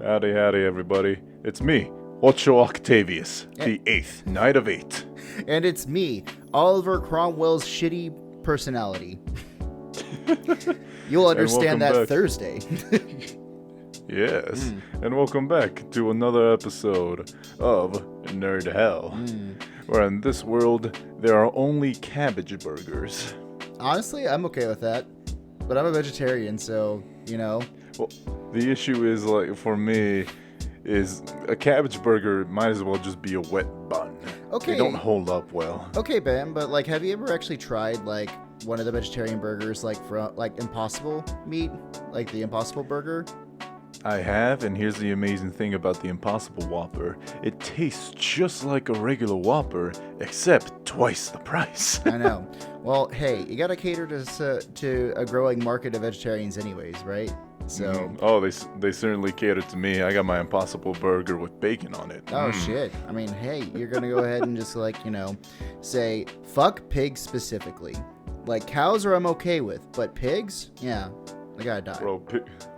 Howdy, howdy, everybody. It's me, Ocho Octavius, the 8th Knight of 8. And it's me, Oliver Cromwell's shitty personality. You'll understand that back. Thursday. Yes, and welcome back to another episode of Nerd Hell, where in this world there are only cabbage burgers. Honestly, I'm okay with that, but I'm a vegetarian, so, you know. Well, the issue is, like, for me, is a cabbage burger might as well just be a wet bun. Okay. They don't hold up well. Okay, Ben, but, like, have you ever actually tried, like, one of the vegetarian burgers, like, from, like, Impossible meat? Like, the Impossible Burger? I have, and here's the amazing thing about the Impossible Whopper. It tastes just like a regular Whopper, except twice the price. I know. Well, hey, you gotta cater to a growing market of vegetarians anyways, right? So. Oh, they certainly catered to me. I got my Impossible Burger with bacon on it. Oh, shit. I mean, hey, you're gonna go ahead and just, like, you know, say, fuck pigs specifically. Like, cows I'm okay with, but pigs? Yeah, I gotta die.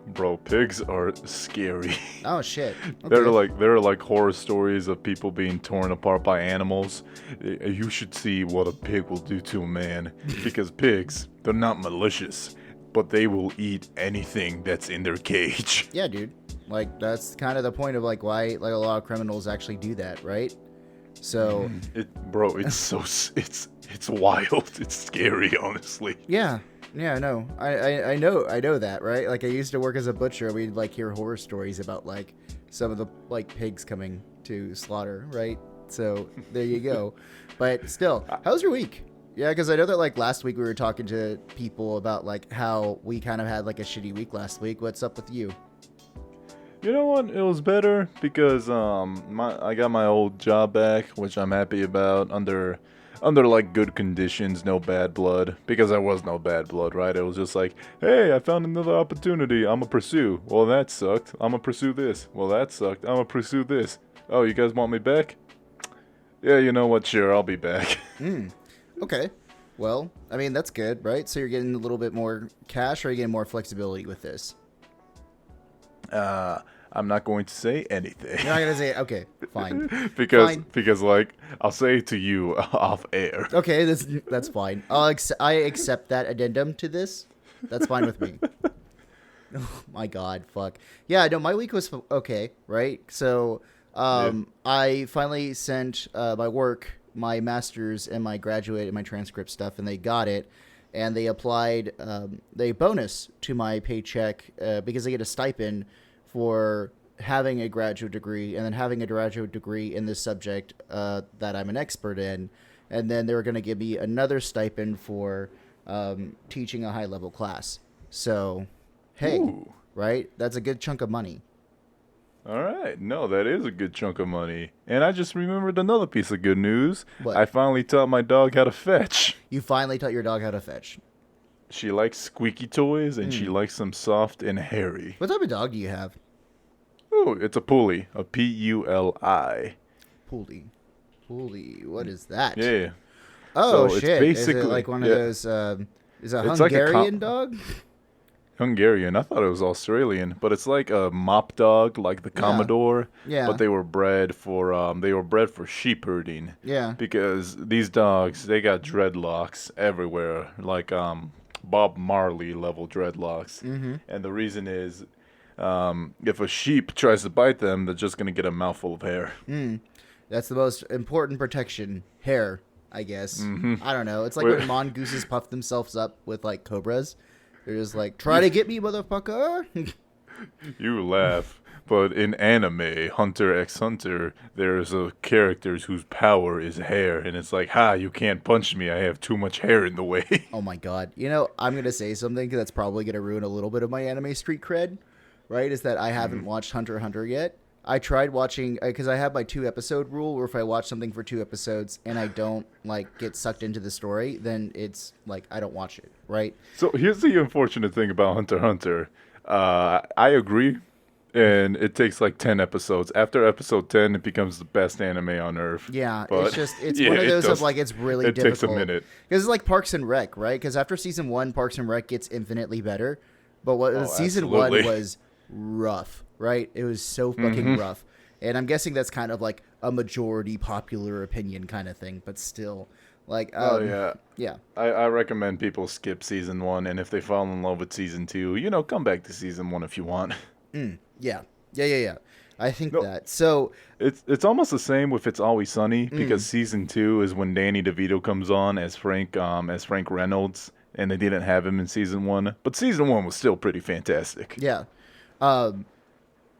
Bro, pigs are scary. Oh, shit. Okay. There are like horror stories of people being torn apart by animals. You should see what a pig will do to a man. Because pigs, they're not malicious, but they will eat anything that's in their cage. Yeah, dude. Like, that's kind of the point of, like, why, like, a lot of criminals actually do that, right? So. It's wild. It's scary, honestly. Yeah. Yeah, no, I know that, right? Like, I used to work as a butcher. We'd, like, hear horror stories about, like, some of the, like, pigs coming to slaughter, right? So there you go. But still, how's your week? Yeah, because I know that, like, last week we were talking to people about, like, how we kind of had, like, a shitty week last week. What's up with you? You know what? It was better because I got my old job back, which I'm happy about, under like good conditions, no bad blood, because there was no bad blood, right? It was just like, hey, I found another opportunity, I'ma pursue. Well, that sucked. I'ma pursue this. Well, that sucked. I'ma pursue this. Oh, you guys want me back? Yeah, you know what? Sure, I'll be back. Okay. Well, I mean, that's good, right? So you're getting a little bit more cash, or are you getting more flexibility with this? I'm not going to say anything. You're not gonna say, okay, fine. because like, I'll say it to you off air. Okay, that's fine. I accept that addendum to this. That's fine with me. Oh my god, fuck. Yeah, no, my week was okay, right? So, I finally sent my work, my master's, and my graduate and my transcript stuff, and they got it. And they applied the bonus to my paycheck because they get a stipend for having a graduate degree and then having a graduate degree in this subject that I'm an expert in. And then they were going to give me another stipend for teaching a high-level class. So, hey, right? That's a good chunk of money. All right. No, that is a good chunk of money. And I just remembered another piece of good news. What? I finally taught my dog how to fetch. You finally taught your dog how to fetch. She likes squeaky toys, and she likes them soft and hairy. What type of dog do you have? Oh, it's a Puli. A Puli. Puli. What is that? Yeah. Oh, so shit. It's basically, is it like one of those, is it a it's Hungarian like dog? Hungarian. I thought it was Australian, but it's like a mop dog, like the Commodore. Yeah. But they were bred for sheep herding. Yeah. Because these dogs, they got dreadlocks everywhere, like Bob Marley level dreadlocks. Mm-hmm. And the reason is, if a sheep tries to bite them, they're just gonna get a mouthful of hair. That's the most important protection. Hair, I guess. Mm-hmm. I don't know. It's like when mongooses puff themselves up with, like, cobras. They're just like, try to get me, motherfucker. You laugh, but in anime, Hunter x Hunter, there's characters whose power is hair, and it's like, you can't punch me, I have too much hair in the way. Oh my god. You know, I'm going to say something that's probably going to ruin a little bit of my anime street cred, right? Is that I haven't watched Hunter x Hunter yet. I tried watching, because I have my 2-episode rule, where if I watch something for 2 episodes and I don't, like, get sucked into the story, then it's, like, I don't watch it, right? So here's the unfortunate thing about Hunter x Hunter. I agree, and it takes, like, 10 episodes. After episode 10, it becomes the best anime on Earth. Yeah, but it's one of those of, like, it's really difficult. It takes a minute. Because it's like Parks and Rec, right? Because after season 1, Parks and Rec gets infinitely better. But what season absolutely. 1 was rough, right? It was so fucking rough. And I'm guessing that's kind of like a majority popular opinion kind of thing, but still, like, Oh yeah. yeah. I recommend people skip season 1, and if they fall in love with season 2, you know, come back to season 1 if you want. Yeah. Yeah. I think No, that. So, it's almost the same with It's Always Sunny, because season 2 is when Danny DeVito comes on as Frank Reynolds, and they didn't have him in season 1, but season 1 was still pretty fantastic. yeah. But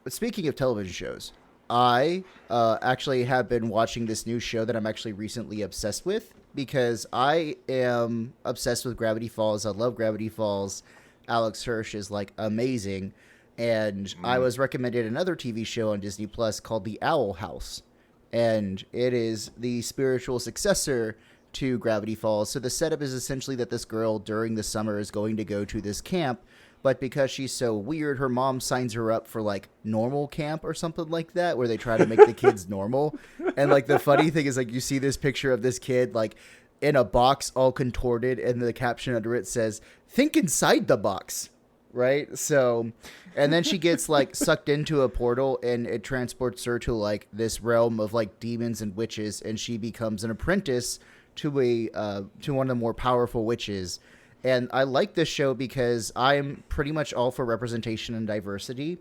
speaking of television shows, I actually have been watching this new show that I'm actually recently obsessed with because I am obsessed with Gravity Falls. I love Gravity Falls. Alex Hirsch is like amazing. And I was recommended another TV show on Disney Plus called The Owl House. And it is the spiritual successor to Gravity Falls. So the setup is essentially that this girl during the summer is going to go to this camp, but because she's so weird, her mom signs her up for like normal camp or something like that, where they try to make the kids normal. And like the funny thing is like you see this picture of this kid like in a box all contorted, and the caption under it says, "Think inside the box." Right? So, and then she gets like sucked into a portal, and it transports her to like this realm of like demons and witches, and she becomes an apprentice to one of the more powerful witches. And I like this show because I'm pretty much all for representation and diversity.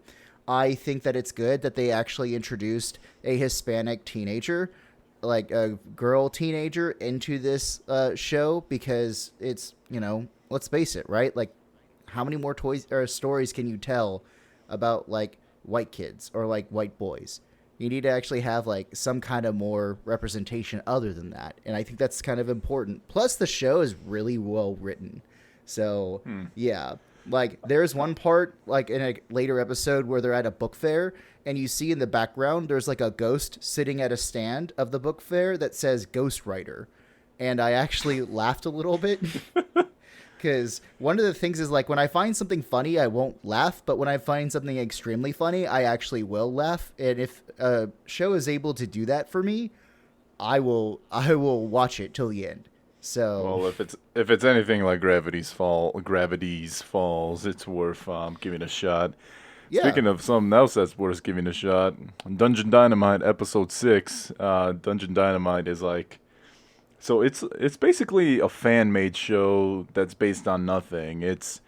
I think that it's good that they actually introduced a Hispanic teenager, like a girl teenager, into this show because it's, you know, let's face it, right? Like, how many more toys or stories can you tell about like white kids or like white boys? You need to actually have like some kind of more representation other than that. And I think that's kind of important. Plus the show is really well written. So yeah, like there's one part like in a later episode where they're at a book fair, and you see in the background, there's like a ghost sitting at a stand of the book fair that says Ghostwriter. And I actually laughed a little bit. Because one of the things is like when I find something funny, I won't laugh. But when I find something extremely funny, I actually will laugh. And if a show is able to do that for me, I will watch it till the end. So Well, if it's anything like Gravity's Falls, it's worth giving a shot. yeah, Speaking of something else that's worth giving a shot, Dungeon Dynamite episode 6. Dungeon Dynamite is like, so it's basically a fan-made show that's based on nothing. It's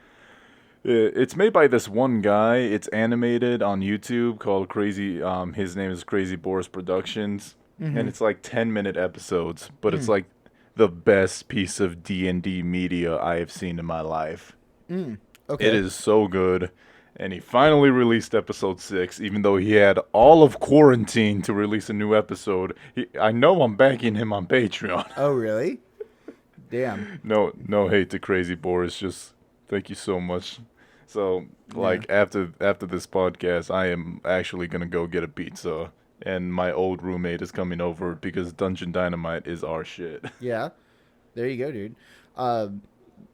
made by this one guy. It's animated on YouTube called Crazy. His name is Crazy Boris Productions, and it's like 10-minute episodes. But it's like the best piece of D&D media I have seen in my life. okay. It is so good. And he finally released episode 6, even though he had all of quarantine to release a new episode. I know I'm backing him on Patreon. Oh, really? Damn. No hate to Crazy Boris, just thank you so much. So, like, after this podcast, I am actually going to go get a pizza. And my old roommate is coming over because Dungeon Dynamite is our shit. Yeah. There you go, dude.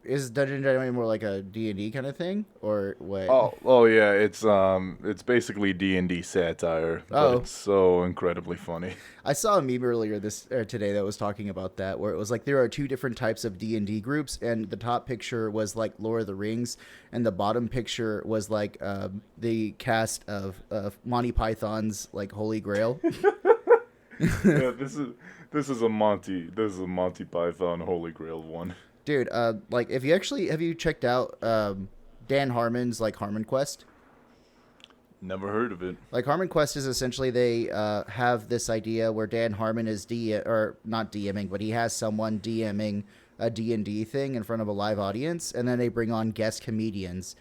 Is Dungeon Dynamite more like a D&D kind of thing, or what? Oh yeah, it's basically D&D satire, but it's so incredibly funny. I saw a meme earlier today that was talking about that, where it was like there are two different types of D&D groups, and the top picture was like Lord of the Rings, and the bottom picture was like the cast of Monty Python's like Holy Grail. Yeah, this is a Monty Python Holy Grail one. Dude, like have you checked out Dan Harmon's like Harmon Quest? Never heard of it. Like Harmon Quest is essentially they have this idea where Dan Harmon is not DMing, but he has someone DMing a D&D thing in front of a live audience, and then they bring on guest comedians,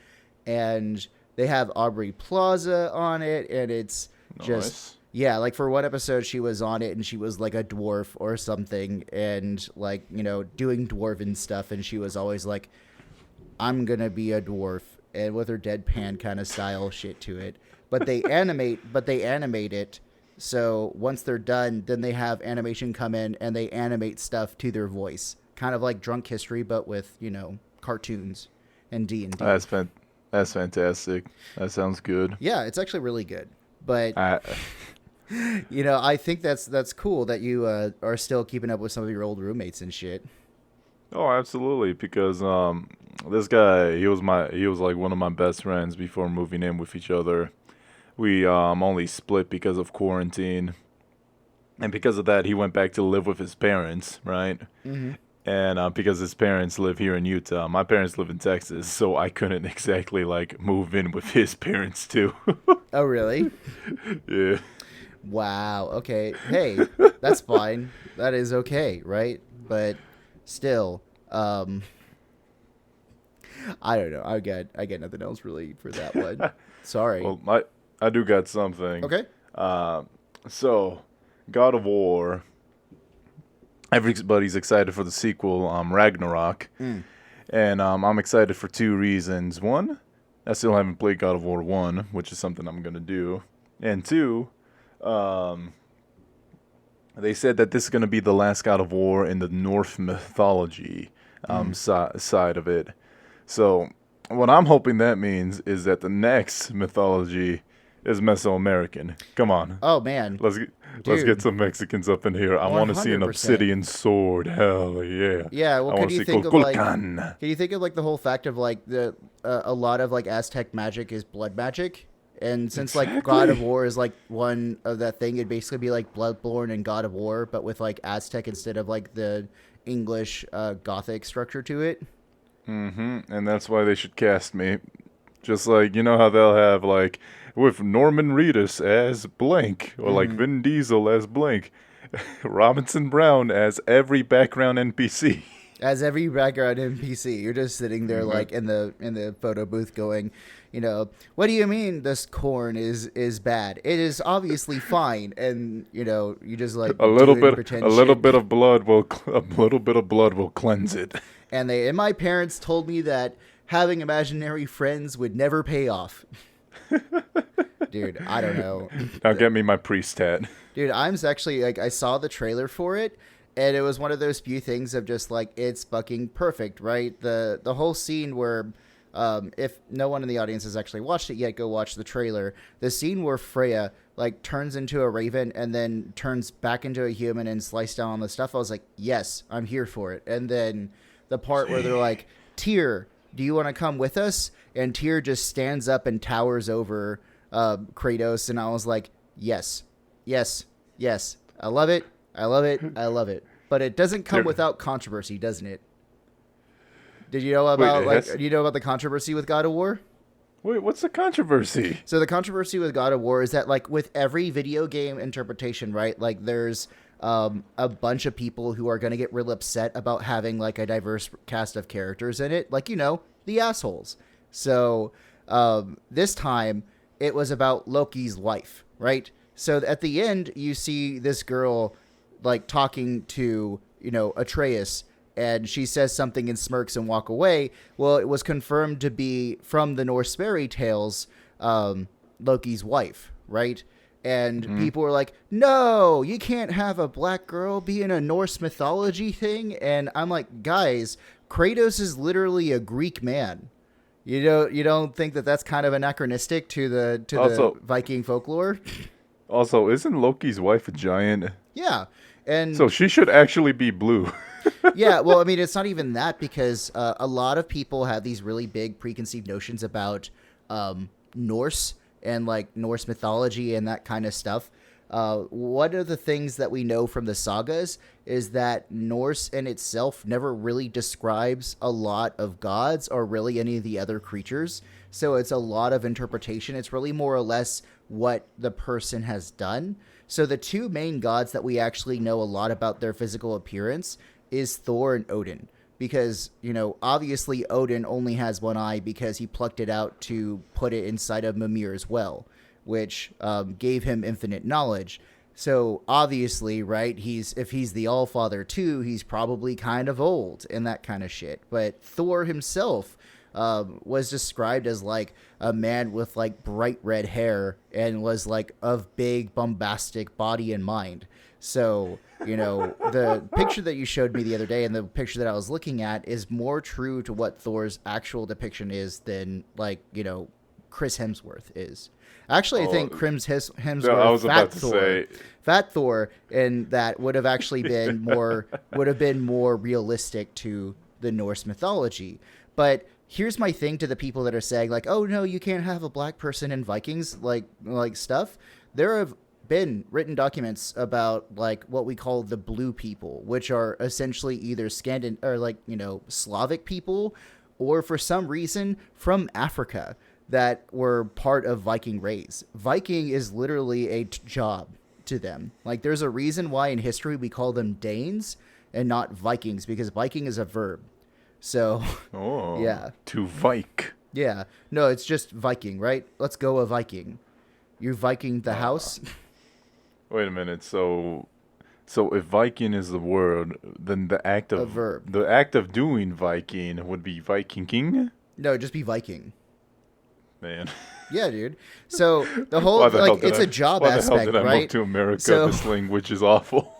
and they have Aubrey Plaza on it, and it's just yeah, like for one episode she was on it and she was like a dwarf or something, and like, you know, doing dwarven stuff, and she was always like, I'm gonna be a dwarf, and with her deadpan kind of style shit to it. But they animate it, so once they're done, then they have animation come in and they animate stuff to their voice. Kind of like Drunk History, but with, you know, cartoons and D&D. That's fantastic. That sounds good. Yeah, it's actually really good. But you know, I think that's cool that you are still keeping up with some of your old roommates and shit. Oh, absolutely. Because this guy, he was like one of my best friends before moving in with each other. We only split because of quarantine, and because of that, he went back to live with his parents, right? Mm-hmm. And because his parents live here in Utah, my parents live in Texas, so I couldn't exactly like move in with his parents too. Oh, really? Yeah. Wow. Okay. Hey, that's fine. That is okay, right? But still, I don't know. I get nothing else really for that one. Sorry. Well, I do got something. Okay. Uh, so, God of War. Everybody's excited for the sequel, Ragnarok, Mm. and I'm excited for two reasons. One, I still haven't played God of War 1, which is something I'm gonna do, and two, um, they said that this is gonna be the last God of War in the Norse mythology Mm. side of it. So, what I'm hoping that means is that the next mythology is Mesoamerican. Come on, Oh man, let's get, let's get dude, some Mexicans up in here. I want to see an 100%. obsidian sword. Hell yeah! Yeah. Well, I could want to you see think of like? Kulkulkan. Can you think of like the whole fact of like the a lot of like Aztec magic is blood magic, and since like God of Exactly. War is like one of that thing, it'd basically be like Bloodborne and God of War, but with like Aztec instead of like the English Gothic structure to it. And that's why they should cast me. Just like you know how they'll have like with Norman Reedus as blank, or like Mm-hmm. Vin Diesel as blank, Robinson Brown as every background NPC. As every background NPC, you're just sitting there like in the photo booth going, what do you mean this corn is bad? It is obviously fine, and you just like doing A pretend little shit. bit of blood will, a little bit of blood will cleanse it. And my parents told me that having imaginary friends would never pay off. Dude, I don't know. Now get me my priest hat. Dude, I'm actually like I saw the trailer for it, and it was one of those few things of just like it's fucking perfect, right? The whole scene where, if no one in the audience has actually watched it yet, go watch the trailer. The scene where Freya like turns into a raven and then turns back into a human and sliced down on the stuff. I was like, yes, I'm here for it. And then the part where they're like, Tyr, do you want to come with us? And Tyr just stands up and towers over Kratos, and I was like, yes, yes, yes. I love it. I love it. I love it. But it doesn't come There- without controversy, doesn't it? Did you know Wait, about it has. do you know about the controversy with God of War? Wait, what's the controversy? So the controversy with God of War is that like with every video game interpretation, right? Like there's a bunch of people who are going to get real upset about having like a diverse cast of characters in it, like the assholes. So this time it was about Loki's wife, right? So at the end you see this girl like talking to Atreus, and she says something and smirks and walk away. Well, it was confirmed to be from the Norse fairy tales, Loki's wife, right? And people were like, no, you can't have a black girl be in a Norse mythology thing. And I'm like, guys, Kratos is literally a Greek man. You don't think that that's kind of anachronistic to the Also, Viking folklore? isn't Loki's wife a giant? Yeah. And So she should actually be blue. yeah, well, I mean, it's not even that because a lot of people have these really big preconceived notions about Norse and like Norse mythology and that kind of stuff. One of the things that we know from the sagas is that Norse in itself never really describes a lot of gods or really any of the other creatures. So it's a lot of interpretation. It's really more or less what the person has done. So the two main gods that we actually know a lot about their physical appearance is Thor and Odin. Because, obviously Odin only has one eye because he plucked it out to put it inside of Mimir's well, which gave him infinite knowledge. So obviously, right, if he's the All-Father too, he's probably kind of old and that kind of shit. But Thor himself was described as like a man with like bright red hair and was like of big bombastic body and mind. So, the picture that you showed me the other day and the picture that I was looking at is more true to what Thor's actual depiction is than like, Chris Hemsworth is. Actually, I think Hemsworth, no, I was about to say Fat Thor, and that would have actually been more realistic to the Norse mythology. But here's my thing to the people that are saying like, oh no, you can't have a black person in Vikings like stuff. There have been written documents about like what we call the blue people, which are essentially either Slavic people, or for some reason from Africa that were part of Viking raids. Viking is literally a job to them. Like there's a reason why in history we call them Danes and not Vikings, because Viking is a verb. So, yeah. To Vike. Yeah. No, it's just Viking, right? Let's go a Viking. You Viking the house? Wait a minute. So if Viking is the word, then the act of a verb. The act of doing Viking would be Vikinging? No, just be Viking. Man. Yeah, dude. So the whole it's a job aspect, right? Why the hell did I move to America? This language is awful.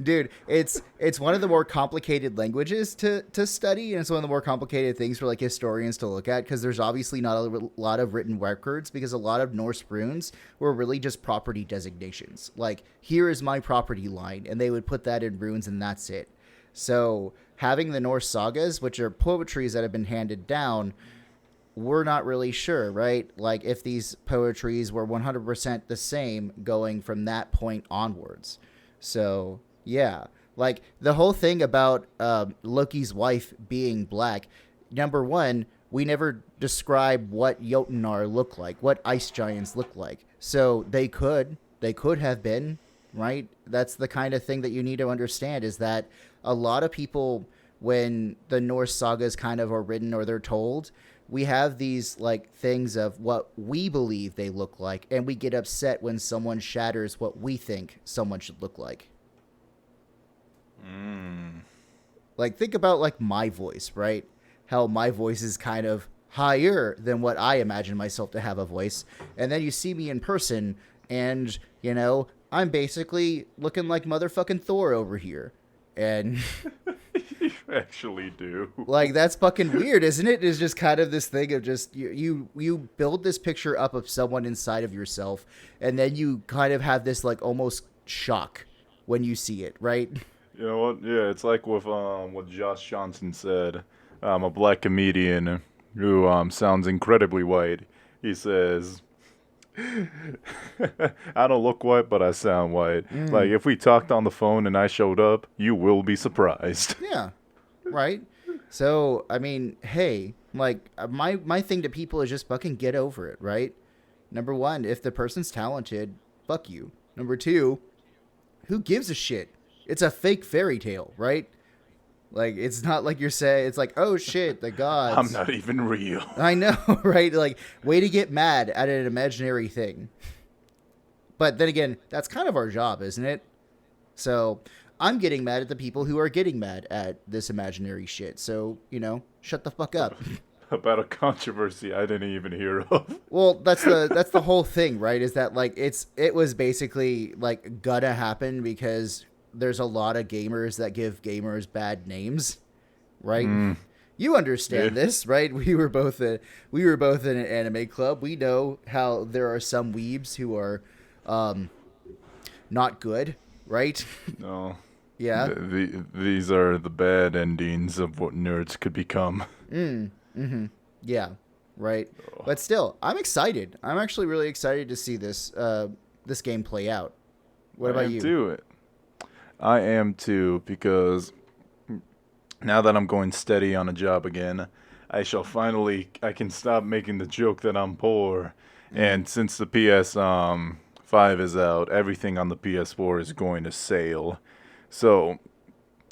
Dude, it's one of the more complicated languages to study, and it's one of the more complicated things for like historians to look at, because there's obviously not a lot of written records, because a lot of Norse runes were really just property designations. Like, here is my property line, and they would put that in runes, and that's it. So having the Norse sagas, which are poetries that have been handed down, we're not really sure, right? Like if these poetries were 100% the same going from that point onwards. So yeah, like the whole thing about Loki's wife being black. Number one, we never describe what Jotunnar look like, what ice giants look like. So they could have been, right? That's the kind of thing that you need to understand, is that a lot of people, when the Norse sagas kind of are written or they're told, we have these like things of what we believe they look like, and we get upset when someone shatters what we think someone should look like. Like, think about like my voice, right? How my voice is kind of higher than what I imagine myself to have a voice. And then you see me in person and, you know, I'm basically looking like motherfucking Thor over here. And you actually do. Like, that's fucking weird, isn't it? It's just kind of this thing of just you build this picture up of someone inside of yourself, and then you kind of have this like almost shock when you see it, right? You know what? Yeah, it's like with what Josh Johnson said. A black comedian who sounds incredibly white. He says, I don't look white, but I sound white. Like, if we talked on the phone and I showed up, you will be surprised. Yeah, right? So, I mean, hey, like, my thing to people is just fucking get over it, right? Number one, if the person's talented, fuck you. Number two, who gives a shit? It's a fake fairy tale, right? Like, it's not like you're saying, it's like, oh shit, the gods. I'm not even real. I know, right? Like, way to get mad at an imaginary thing. But then again, that's kind of our job, isn't it? So, I'm getting mad at the people who are getting mad at this imaginary shit. So, you know, shut the fuck up. About a controversy I didn't even hear of. Well, that's the whole thing, right? Is that, like, it was basically, like, gonna happen because there's a lot of gamers that give gamers bad names, right? You understand this, right? We were both in an anime club. We know how there are some weebs who are not good, right? No. Yeah. These are the bad endings of what nerds could become. Yeah. Right. Oh. But still, I'm excited. I'm actually really excited to see this game play out. What about you? I am too, because now that I'm going steady on a job again, I can stop making the joke that I'm poor. And since the PS5 is out, everything on the PS4 is going to sale. So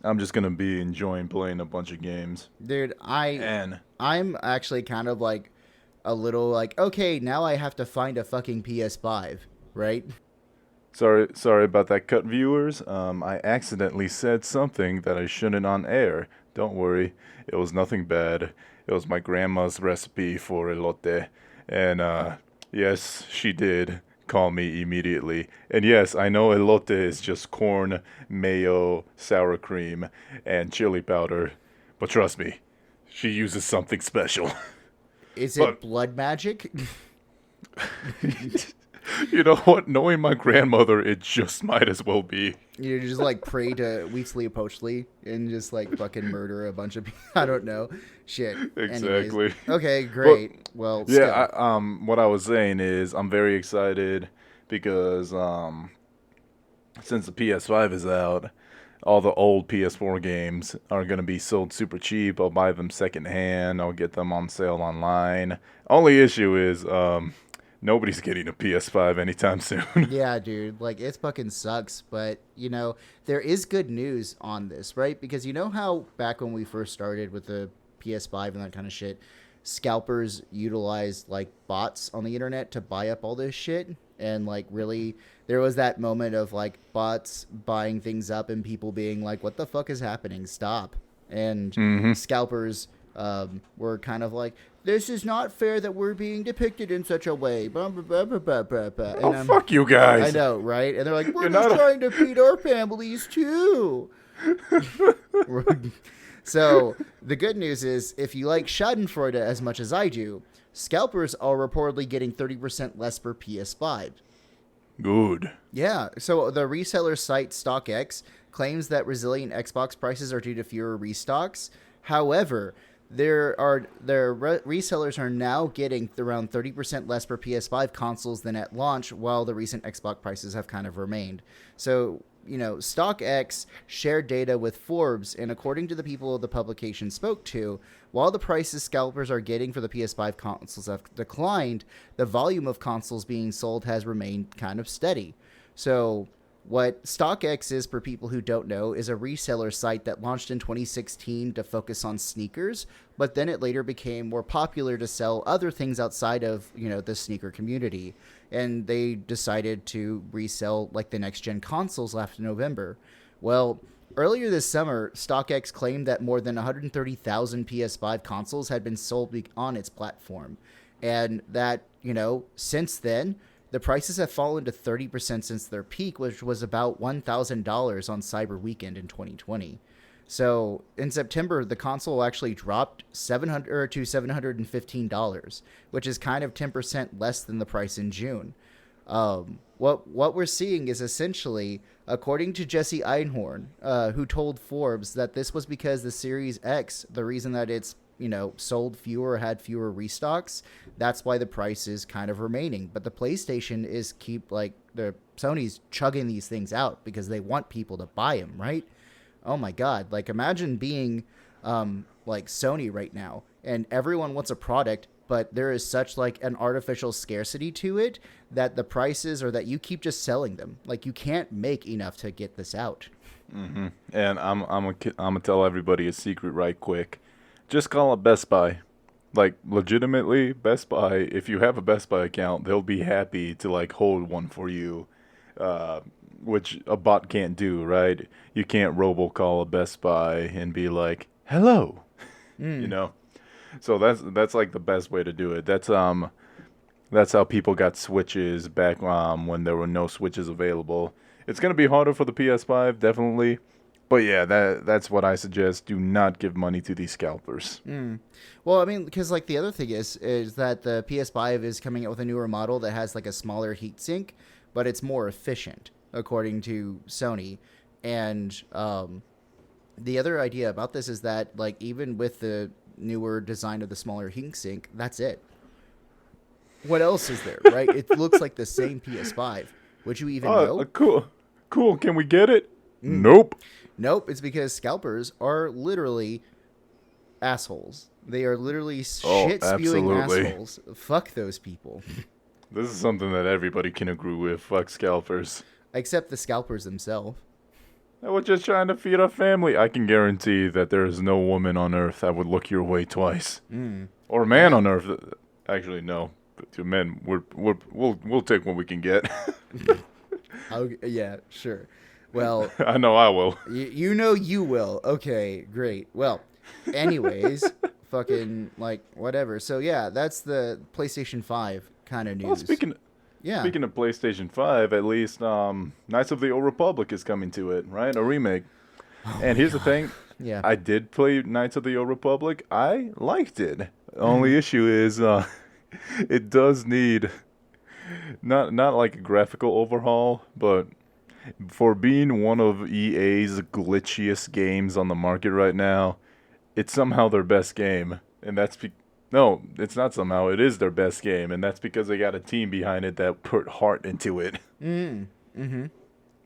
I'm just going to be enjoying playing a bunch of games. Dude, I'm actually kind of like a little like, okay, now I have to find a fucking PS5, right? Sorry about that, cut viewers. I accidentally said something that I shouldn't on air. Don't worry, it was nothing bad. It was my grandma's recipe for elote. And yes, she did call me immediately. And yes, I know elote is just corn, mayo, sour cream, and chili powder. But trust me, she uses something special. Is it blood magic? You know what? Knowing my grandmother, it just might as well be. You just like pray to Weasley Poachley and just like fucking murder a bunch of people. I don't know. Shit. Exactly. Anyways. Okay, great. Well, yeah. What I was saying is I'm very excited because since the PS5 is out, all the old PS4 games are going to be sold super cheap. I'll buy them secondhand. I'll get them on sale online. Only issue is nobody's getting a PS5 anytime soon. Yeah, dude. Like, it fucking sucks. But, you know, there is good news on this, right? Because you know how back when we first started with the PS5 and that kind of shit, scalpers utilized, like, bots on the internet to buy up all this shit? And, like, really, there was that moment of, like, bots buying things up and people being like, what the fuck is happening? Stop. And scalpers were kind of like, this is not fair that we're being depicted in such a way. And, fuck you guys. I know, right? And they're like, we're just trying to feed our families too. So the good news is, if you like Schadenfreude as much as I do, scalpers are reportedly getting 30% less per PS5. Good. Yeah, so the reseller site StockX claims that resilient Xbox prices are due to fewer restocks. However, resellers are now getting around 30% less per PS5 consoles than at launch, while the recent Xbox prices have kind of remained. So, you know, StockX shared data with Forbes, and according to the people the publication spoke to, while the prices scalpers are getting for the PS5 consoles have declined, the volume of consoles being sold has remained kind of steady. So what StockX is, for people who don't know, is a reseller site that launched in 2016 to focus on sneakers, but then it later became more popular to sell other things outside of, you know, the sneaker community. And they decided to resell like the next gen consoles last November. Well, earlier this summer, StockX claimed that more than 130,000 PS5 consoles had been sold on its platform. And that, you know, since then, the prices have fallen to 30% since their peak, which was about $1,000 on Cyber Weekend in 2020. So in September, the console actually dropped to $715, which is kind of 10% less than the price in June. What we're seeing is essentially, according to Jesse Einhorn, who told Forbes that this was because the Series X, the reason that it's, you know, sold fewer, had fewer restocks, that's why the price is kind of remaining. But the PlayStation is the Sony's chugging these things out because they want people to buy them, right? Oh my God. Like, imagine being like Sony right now, and everyone wants a product, but there is such like an artificial scarcity to it that the prices, or that you keep just selling them. Like, you can't make enough to get this out. Mm-hmm. And I'm gonna tell everybody a secret right quick. Just call it Best Buy. Like, legitimately, Best Buy, if you have a Best Buy account, they'll be happy to, like, hold one for you, which a bot can't do, right? You can't robocall a Best Buy and be like, hello, you know? So that's like the best way to do it. That's how people got Switches back when there were no Switches available. It's going to be harder for the PS5, definitely. But yeah, that's what I suggest. Do not give money to these scalpers. Well, I mean, because like the other thing is that the PS5 is coming out with a newer model that has like a smaller heatsink, but it's more efficient, according to Sony. And the other idea about this is that, like, even with the newer design of the smaller heatsink, that's it. What else is there, right? It looks like the same PS5. Would you even know? Cool. Can we get it? Nope. It's because scalpers are literally assholes. They are literally shit-spewing assholes. Fuck those people. This is something that everybody can agree with. Fuck scalpers. Except the scalpers themselves. We're just trying to feed our family. I can guarantee that there is no woman on earth that would look your way twice. Or man on earth. Actually, no. To men, we'll take what we can get. Yeah, sure. Well, I know I will. You know you will. Okay, great. Well, anyways, fucking, like, whatever. So, yeah, that's the PlayStation 5 kind of news. Well, speaking of PlayStation 5, at least Knights of the Old Republic is coming to it, right? A remake. And here's the thing. Yeah. I did play Knights of the Old Republic. I liked it. The only issue is it does need not like a graphical overhaul, but for being one of EA's glitchiest games on the market right now, it's somehow their best game, and no, it's not somehow. It is their best game, and that's because they got a team behind it that put heart into it. Mm-hmm.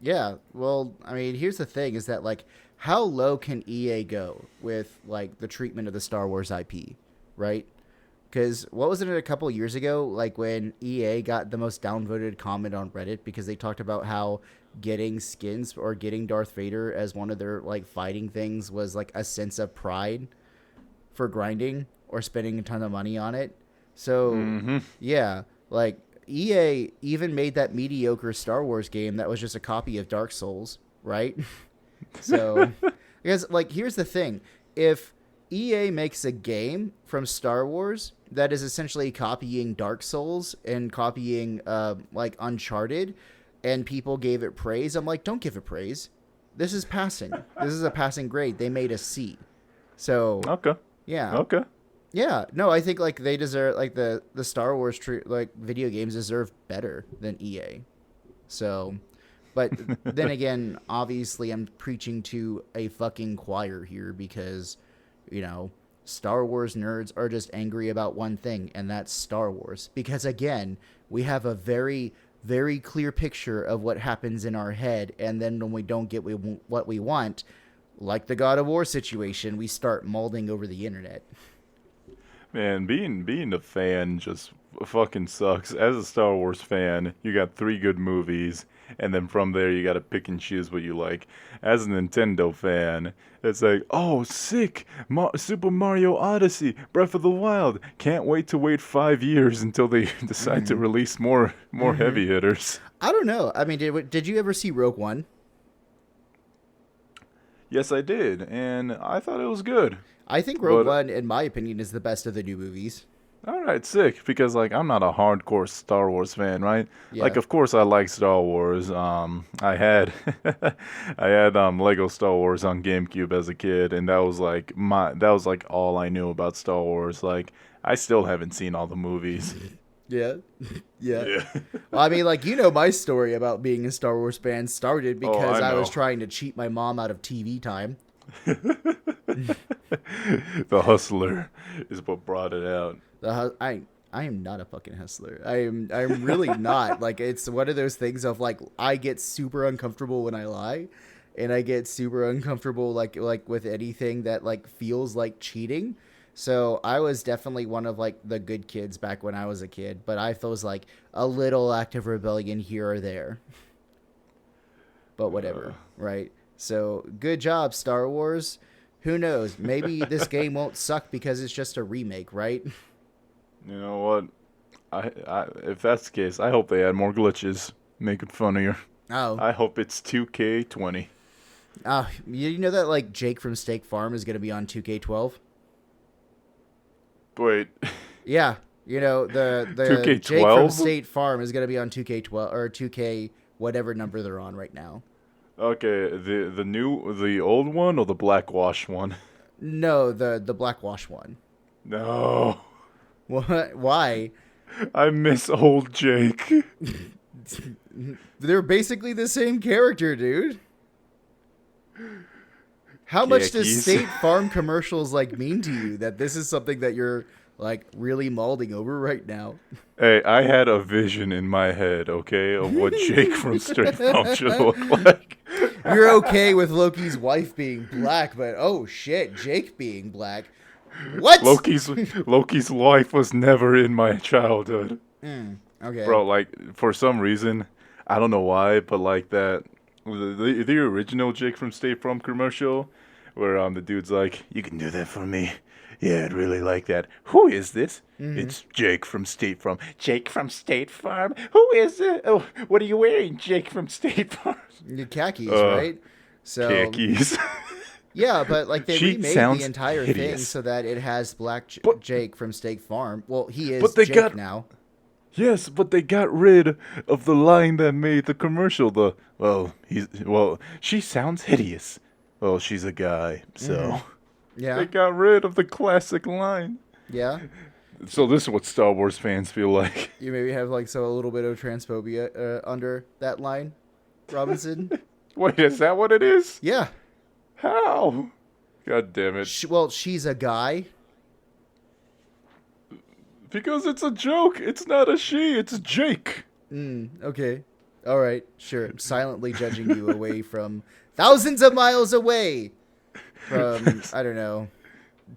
Yeah, well, I mean, here's the thing: is that like, how low can EA go with like the treatment of the Star Wars IP, right? Because what was it a couple years ago, like when EA got the most downvoted comment on Reddit because they talked about how getting skins or getting Darth Vader as one of their like fighting things was like a sense of pride for grinding or spending a ton of money on it. So Mm-hmm. yeah, like EA even made that mediocre Star Wars game that was just a copy of Dark Souls, right? So because like here's the thing, if EA makes a game from Star Wars that is essentially copying Dark Souls and copying like Uncharted, and people gave it praise, I'm like, don't give it praise. This is passing. This is a passing grade. They made a C. So Okay. yeah, Okay. yeah. No, I think like they deserve like the Star Wars like video games deserve better than EA. So, but then again, obviously I'm preaching to a fucking choir here because, you know, Star Wars nerds are just angry about one thing, and that's Star Wars. Because again, we have a very, very clear picture of what happens in our head, and then when we don't get what we want, like the God of War situation, we start molding over the internet. Man, being a fan just fucking sucks. As a Star Wars fan, you got 3 good movies, and then from there you gotta pick and choose what you like. As a Nintendo fan, it's like, oh, sick! Super Mario Odyssey, Breath of the Wild. Can't wait to wait 5 years until they decide to release more heavy hitters. I don't know. I mean, did you ever see Rogue One? Yes, I did, and I thought it was good. I think Rogue But One, in my opinion, is the best of the new movies. all right, sick. Because like I'm not a hardcore Star Wars fan, right? Like Yeah. of course I like Star Wars. I had I had Lego Star Wars on GameCube as a kid, and that was like all I knew about Star Wars. Like I still haven't seen all the movies. Yeah. Yeah. Yeah. Well, I mean, like, you know, my story about being a Star Wars fan started Oh, because I I was know. trying to cheat my mom out of TV time. The Hustler is what brought it out. I am not a fucking hustler. I'm really not. Like, it's one of those things of like I get super uncomfortable when I lie, and I get super uncomfortable like with anything that like feels like cheating. So I was definitely one of like the good kids back when I was a kid, but I was like a little act of rebellion here or there. But whatever, right? So good job, Star Wars. Who knows? Maybe this game won't suck because it's just a remake, right? You know what? If that's the case, I hope they add more glitches, make it funnier. Oh, I hope it's 2K20. you know that like Jake from Steak Farm is gonna be on 2K12? Wait, Yeah, you know the 2K12? Jake from State Farm is gonna be on 2K12 or 2K whatever number they're on right now. okay, the old one or the blackwash one? No, the Blackwash one. No, What? Why? I miss old Jake. They're basically the same character, dude. How much does Khakis. State Farm commercials like mean to you that this is something that you're like really molding over right now? Hey, I had a vision in my head, okay, of what Jake from State Farm should look like. You're okay with Loki's wife being black, but oh shit, Jake being black. What? Loki's wife was never in my childhood. Okay. Bro, like for some reason, I don't know why, but like that the original Jake from State Farm commercial where the dude's like, "You can do that for me." Yeah, I'd really like that. Who is this? It's Jake from State Farm. Jake from State Farm? Who is it? Oh, what are you wearing, Jake from State Farm? Your khakis, right? So Khakis. yeah, but like they She remade sounds the entire thing hideous. so that it has Black But- Jake from Steak Farm. Well, he is But they Jake got- now. Yes, but they got rid of the line that made the commercial. She sounds hideous. Well, she's a guy, so Yeah, they got rid of the classic line. yeah. So this is what Star Wars fans feel like. You maybe have like a little bit of transphobia under that line, Robinson. Wait, is that what it is? Yeah. How? God damn it. She's a guy. Because it's a joke. It's not a she, it's Jake. Okay. All right. Sure. I'm silently judging you away from thousands of miles away from, I don't know,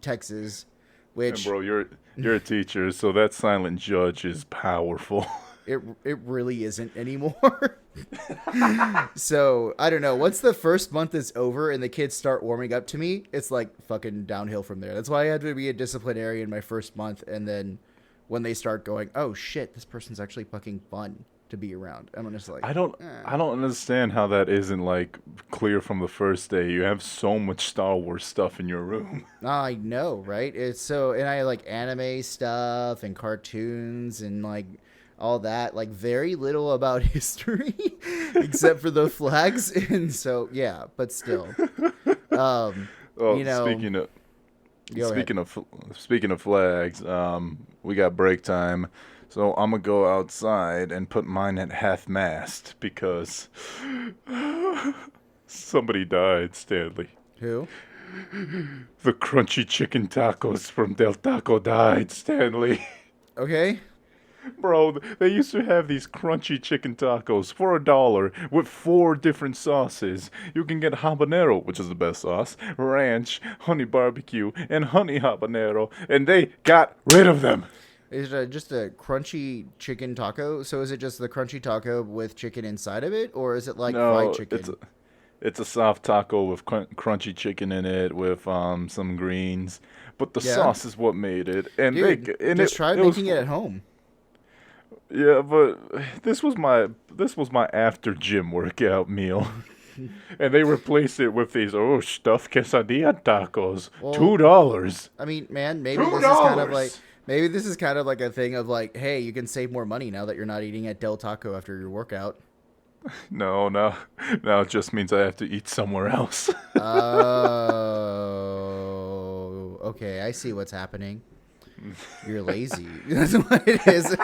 Texas. Which, And bro, you're a teacher, so that silent judge is powerful. it really isn't anymore. So, I don't know. Once the first month is over and the kids start warming up to me, it's like fucking downhill from there. That's why I had to be a disciplinarian my first month. And then when they start going, oh shit, this person's actually fucking fun to be around, I'm just like, I don't understand how that isn't like clear from the first day. You have so much Star Wars stuff in your room. I know, right? It's so, and I like anime stuff and cartoons and like all that, like very little about history except for the flags. And so, yeah, but still, Oh, you know, speaking of flags, we got break time. So I'm gonna go outside and put mine at half mast because somebody died, Stanley. Who? The crunchy chicken tacos from Del Taco died, Stanley. Okay. Bro, they used to have these crunchy chicken tacos for $1 with 4 different sauces. You can get habanero, which is the best sauce, ranch, honey barbecue, and honey habanero, and they got rid of them. Is it just a crunchy chicken taco? So is it just the crunchy taco with chicken inside of it, or is it like fried chicken? It's a soft taco with crunchy chicken in it with some greens, but the Yeah. sauce is what made it. And Dude, just try making it at home. Yeah, but this was my after gym workout meal. And they replaced it with these stuffed quesadilla tacos. Well, $2. I mean, man, maybe this is kind of like a thing of like, hey, you can save more money now that you're not eating at Del Taco after your workout. No, it just means I have to eat somewhere else. Oh, okay, I see what's happening. You're lazy. That's what it is.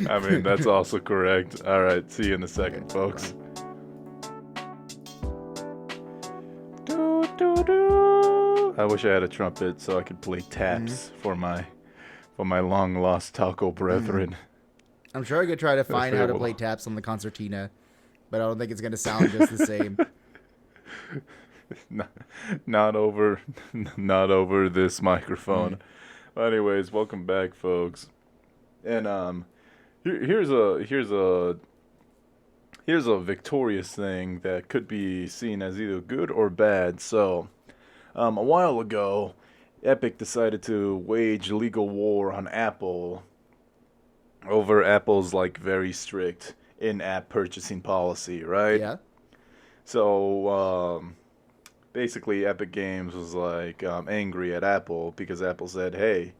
I mean, that's also correct. All right, see you in a second, folks. I wish I had a trumpet so I could play taps for my long lost taco brethren. I'm sure I could try to find how to play taps on the concertina, but I don't think it's going to sound just the same. Not over this microphone. Anyways, welcome back, folks. And here's a victorious thing that could be seen as either good or bad. So, a while ago, Epic decided to wage legal war on Apple over Apple's like very strict in-app purchasing policy, right? Yeah. So, basically, Epic Games was like angry at Apple because Apple said, "Hey,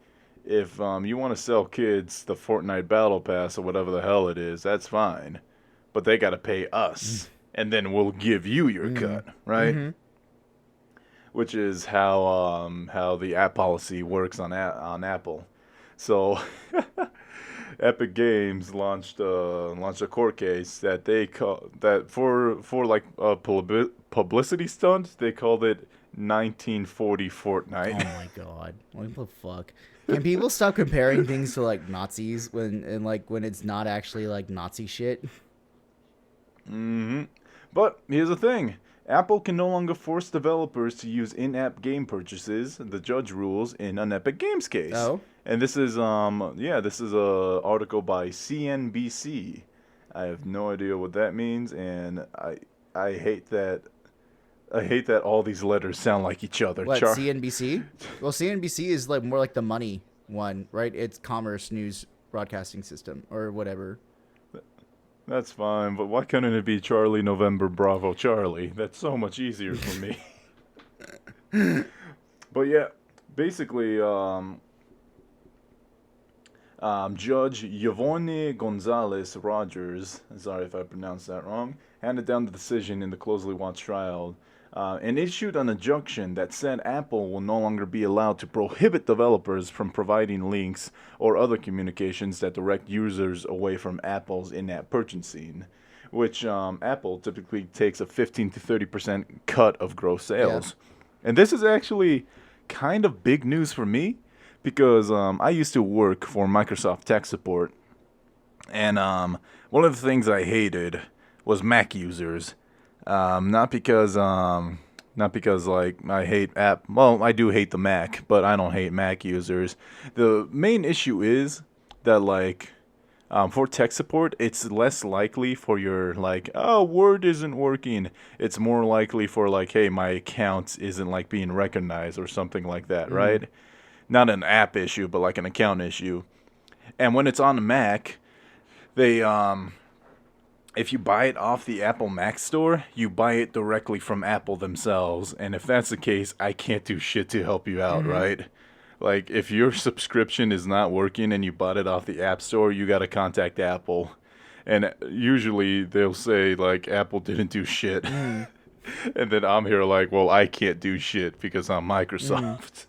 if you want to sell kids the Fortnite Battle Pass or whatever the hell it is, that's fine, but they got to pay us, and then we'll give you your cut, right?" Mm-hmm. Which is how the app policy works on Apple. So. Epic Games launched a court case that they call that for like a publicity stunt. They called it 1940 Fortnite. Oh my god! What the fuck? Can people stop comparing things to like Nazis when it's not actually like Nazi shit? But here's the thing. Apple can no longer force developers to use in-app game purchases, the judge rules in an Epic Games case. Oh. And this is a article by CNBC. I have no idea what that means, and I hate that all these letters sound like each other. What, CNBC? Well, CNBC is like more like the money one, right? It's Commerce News Broadcasting System or whatever. That's fine, but why couldn't it be Charlie November Bravo Charlie? That's so much easier for me. But yeah, basically, Judge Yvonne Gonzalez Rogers, sorry if I pronounced that wrong, handed down the decision in the closely watched trial and issued an injunction that said Apple will no longer be allowed to prohibit developers from providing links or other communications that direct users away from Apple's in-app purchasing, which Apple typically takes a 15 to 30% cut of gross sales. Yeah. And this is actually kind of big news for me because I used to work for Microsoft tech support, and one of the things I hated was Mac users. Not because like I hate app. Well, I do hate the Mac, but I don't hate Mac users. The main issue is that like for tech support, it's less likely for your like, oh, Word isn't working. It's more likely for like, hey, my account isn't like being recognized or something like that, right? Not an app issue, but like an account issue. And when it's on the Mac, they if you buy it off the Apple Mac Store, you buy it directly from Apple themselves. And if that's the case, I can't do shit to help you out, right? Like, if your subscription is not working and you bought it off the App Store, you got to contact Apple. And usually they'll say, like, Apple didn't do shit. And then I'm here like, well, I can't do shit because I'm Microsoft.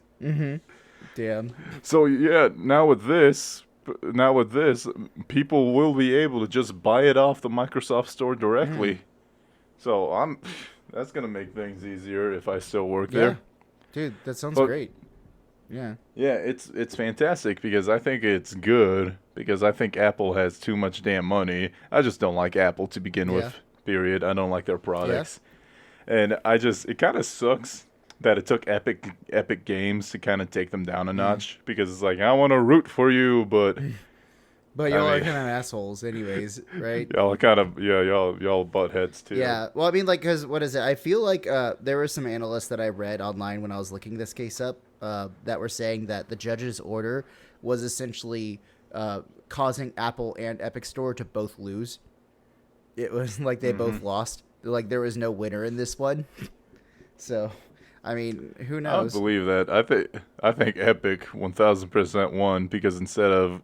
Damn. So, yeah, now with this, people will be able to just buy it off the Microsoft Store directly. So that's gonna make things easier if I still work there. Dude, that sounds great. Yeah. Yeah, it's fantastic because I think it's good because I think Apple has too much damn money. I just don't like Apple to begin with. Period. I don't like their products, and it kind of sucks that it took Epic Games to kind of take them down a notch because it's like, I want to root for you, but y'all are kind of assholes anyways, right? Y'all kind of, y'all butt heads too. Yeah, well, I mean, like, because what is it? I feel like there were some analysts that I read online when I was looking this case up that were saying that the judge's order was essentially causing Apple and Epic Store to both lose. It was like they both lost. Like, there was no winner in this one. So... I mean, who knows? I don't believe that. I think Epic 1000% won because instead of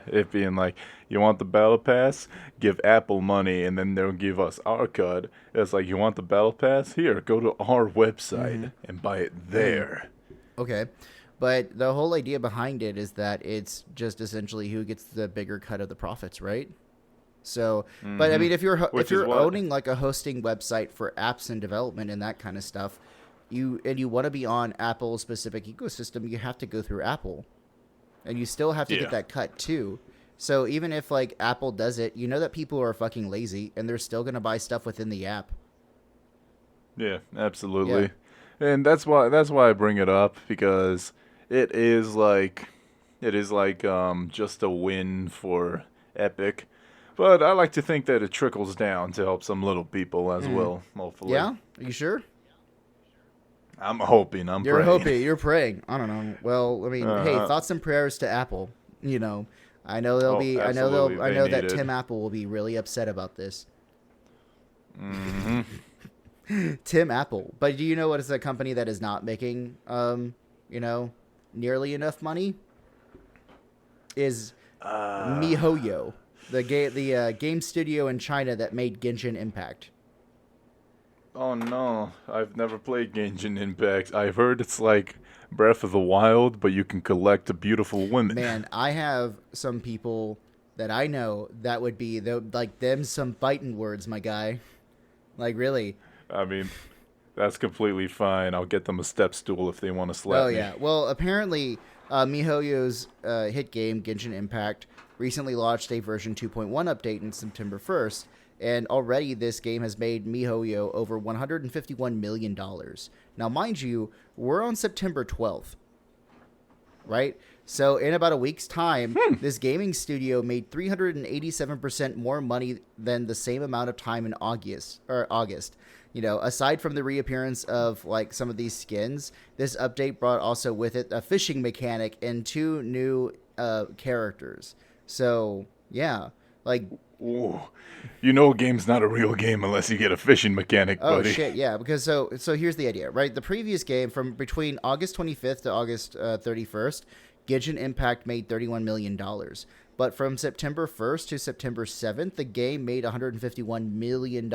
it being like, you want the battle pass, give Apple money and then they'll give us our cut. It's like, you want the battle pass? Here, go to our website and buy it there. Okay. But the whole idea behind it is that it's just essentially who gets the bigger cut of the profits, right? So, but I mean, if you're owning like a hosting website for apps and development and that kind of stuff, you want to be on Apple's specific ecosystem, you have to go through Apple, and you still have to get that cut too. So even if like Apple does it, you know that people are fucking lazy and they're still gonna buy stuff within the app. Yeah, absolutely, and that's why I bring it up because it is like just a win for Epic, but I like to think that it trickles down to help some little people as well. Hopefully, yeah. Are you sure? I'm hoping. You're hoping. You're praying. I don't know. Well, I mean, hey, thoughts and prayers to Apple. You know, I know they'll be. I know that Tim Apple will be really upset about this. Tim Apple. But do you know what is a company that is not making, nearly enough money? Is MiHoYo, the game studio in China that made Genshin Impact. Oh no, I've never played Genshin Impact. I've heard it's like Breath of the Wild, but you can collect beautiful women. Man, I have some people that I know that would be like them some fighting words, my guy. Like, really. I mean, that's completely fine. I'll get them a step stool if they want to slap me. Oh yeah. Well, apparently, MiHoYo's hit game Genshin Impact recently launched a version 2.1 update on September 1st. And already this game has made MiHoYo over $151 million. Now, mind you, we're on September 12th, right? So in about a week's time, this gaming studio made 387% more money than the same amount of time in August. You know, aside from the reappearance of like some of these skins, this update brought also with it a fishing mechanic and 2 new characters. So, yeah, like... Ooh. You know a game's not a real game unless you get a fishing mechanic, buddy. Oh, shit, yeah. Because so here's the idea, right? The previous game, from between August 25th to August 31st, Genshin Impact made $31 million. But from September 1st to September 7th, the game made $151 million.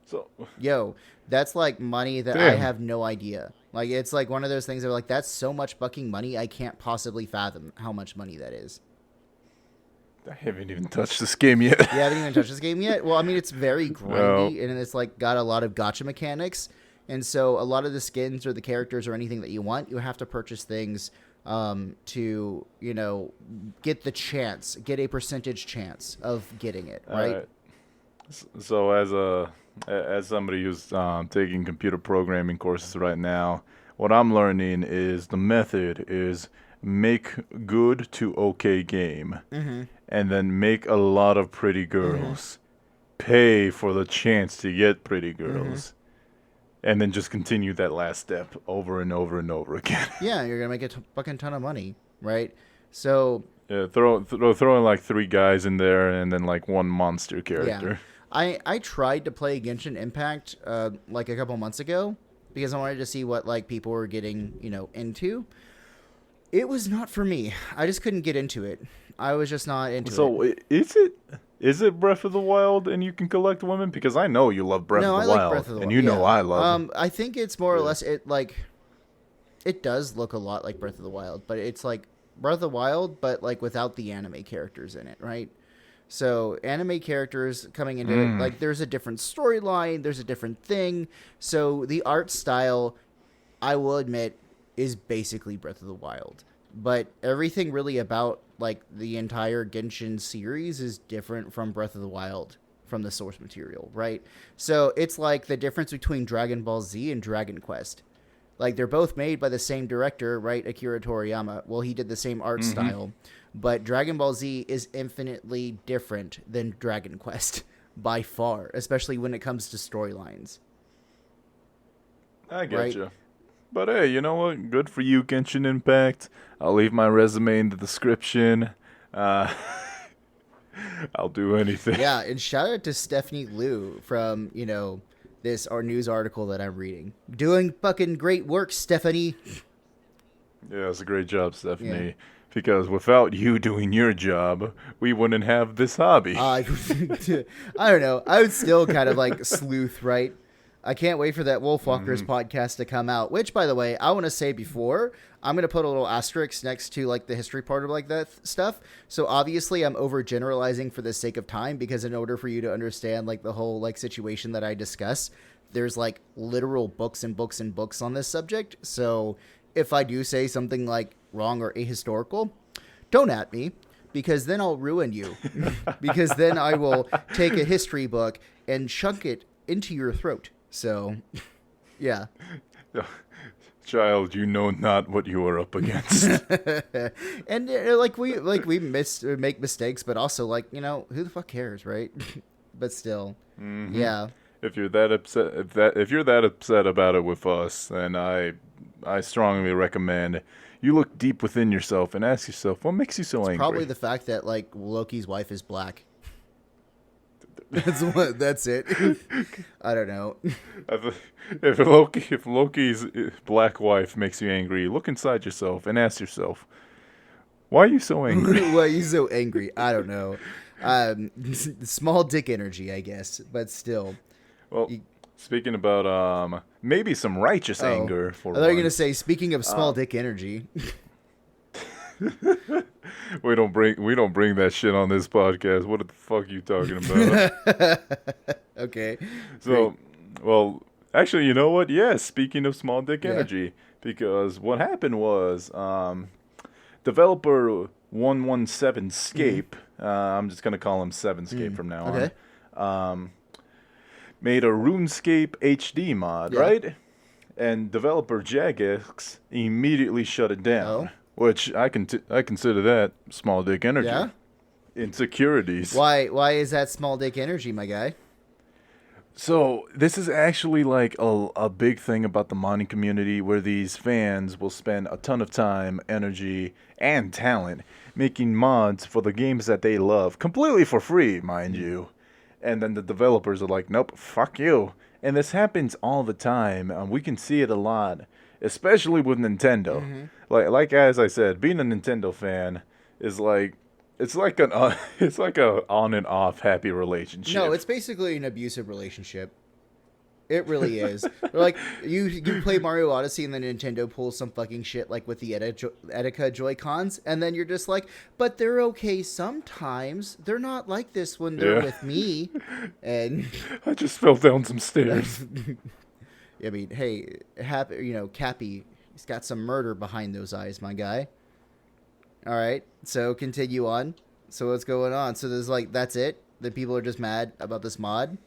So, Yo, that's like money that I damn. have no idea. Like, it's like one of those things that like, that's so much fucking money, I can't possibly fathom how much money that is. I haven't even touched this game yet. You haven't even touched this game yet? Well, I mean, it's very No. grindy, and it's like got a lot of gotcha mechanics. And so a lot of the skins or the characters or anything that you want, you have to purchase things to, you know, get a percentage chance of getting it, right? So as somebody who's taking computer programming courses right now, what I'm learning is the method is make good to okay game, and then make a lot of pretty girls, pay for the chance to get pretty girls, and then just continue that last step over and over and over again. Yeah, you're gonna make a fucking ton of money, right? So Yeah, throw in like 3 guys in there, and then like 1 monster character. I tried to play Genshin Impact like a couple months ago because I wanted to see what like people were getting, you know, into. It was not for me. I just couldn't get into it. I was just not into it. So is it Breath of the Wild and you can collect women? Because I know you love Breath of the Wild, like Breath of the Wild, and you know I love it. I think it's more or less it does look a lot like Breath of the Wild, but it's like Breath of the Wild, but like without the anime characters in it, right? So anime characters coming into it, like there's a different storyline, there's a different thing. So the art style, I will admit, is basically Breath of the Wild. But everything really about like the entire Genshin series is different from Breath of the Wild from the source material, right? So it's like the difference between Dragon Ball Z and Dragon Quest. Like they're both made by the same director, right? Akira Toriyama. Well, he did the same art style, but Dragon Ball Z is infinitely different than Dragon Quest by far, especially when it comes to storylines. I get right? you. But hey, you know what? Good for you, Genshin Impact. I'll leave my resume in the description. I'll do anything. Yeah, and shout out to Stephanie Liu from, you know, this our news article that I'm reading. Doing fucking great work, Stephanie. Yeah, it's a great job, Stephanie. Yeah. Because without you doing your job, we wouldn't have this hobby. I don't know. I would still kind of like sleuth, right? I can't wait for that Wolfwalkers podcast to come out, which, by the way, I want to say before, I'm going to put a little asterisk next to like the history part of like that stuff. So obviously I'm overgeneralizing for the sake of time, because in order for you to understand like the whole like situation that I discuss, there's like literal books and books and books on this subject. So if I do say something like wrong or ahistorical, don't at me, because then I'll ruin you. Because then I will take a history book and chunk it into your throat. So, yeah. Child, you know not what you are up against. And we make mistakes, but also like, you know, who the fuck cares, right? But still, yeah. If you're that upset about it with us, then I strongly recommend you look deep within yourself and ask yourself, what makes you so angry? Probably the fact that like Loki's wife is black. That's it. I don't know. If Loki's black wife makes you angry, look inside yourself and ask yourself, why are you so angry? Why are you so angry? I don't know. Small dick energy, I guess, but still. Well, speaking about maybe some righteous anger for I thought you were gonna say, speaking of small dick energy. We don't bring that shit on this podcast. What the fuck are you talking about? Okay. So, great. Well, actually, you know what? Yes, speaking of small dick energy, because what happened was developer 117 Scape, I'm just going to call him 7scape from now on, made a RuneScape HD mod, right? And developer Jagex immediately shut it down. Which I consider that small dick energy. Yeah? Insecurities. Why is that small dick energy, my guy? So this is actually like a big thing about the modding community, where these fans will spend a ton of time, energy, and talent making mods for the games that they love, completely for free, mind you. And then the developers are like, nope, fuck you. And this happens all the time. We can see it a lot, especially with Nintendo. Like as I said, being a Nintendo fan is like it's like a on and off happy relationship. No, it's basically an abusive relationship. It really is. Like you play Mario Odyssey and then Nintendo pulls some fucking shit like with the Etika Joy-Cons, and then you're just like, but they're okay sometimes. They're not like this when they're with me. And I just fell down some stairs. I mean, hey, Cappy, he's got some murder behind those eyes, my guy. All right, so continue on. So what's going on? So there's like, that's it? The people are just mad about this mod?